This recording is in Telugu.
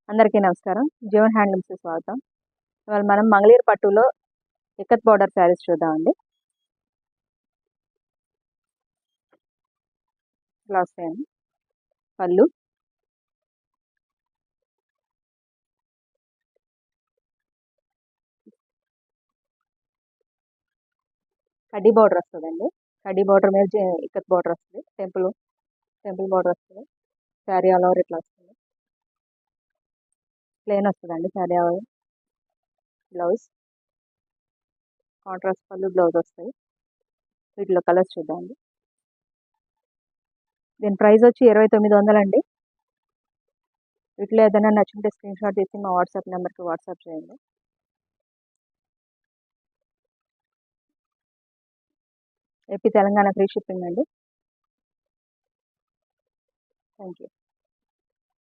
అందరికీ నమస్కారం. జీవన్ హ్యాండ్లూమ్స్‌కి స్వాగతం. ఇవాళ మనం మంగళగిరి పట్టులో ఇక్కత్ బోర్డర్ శారీస్ చూద్దామండి. ఇలా వస్తాయండి. పళ్ళు, కడ్డీ బోర్డర్ వస్తదండి. కడ్డీ బోర్డర్ మీద ఇక్కత్ బోర్డర్ వస్తది. టెంపుల్ బోర్డర్ వస్తది. శారీ ఆల్ ఓవర్ ఇట్లా వస్తది. ప్లెయిన్ వస్తదండి sari all over. Blouse contrast పళ్ళు, బ్లౌజ్ వస్తాయి. వీటిలో కలర్స్ చూద్దామండి. దీని ప్రైస్ వచ్చి 2900 అండి. వీటిలో ఏదైనా నచ్చుంటే స్క్రీన్ షాట్ తీసి మా వాట్సాప్ నెంబర్కి వాట్సాప్ చేయండి. ఏపీ తెలంగాణ ఫ్రీ షిప్పింగ్ అండి. Thank you.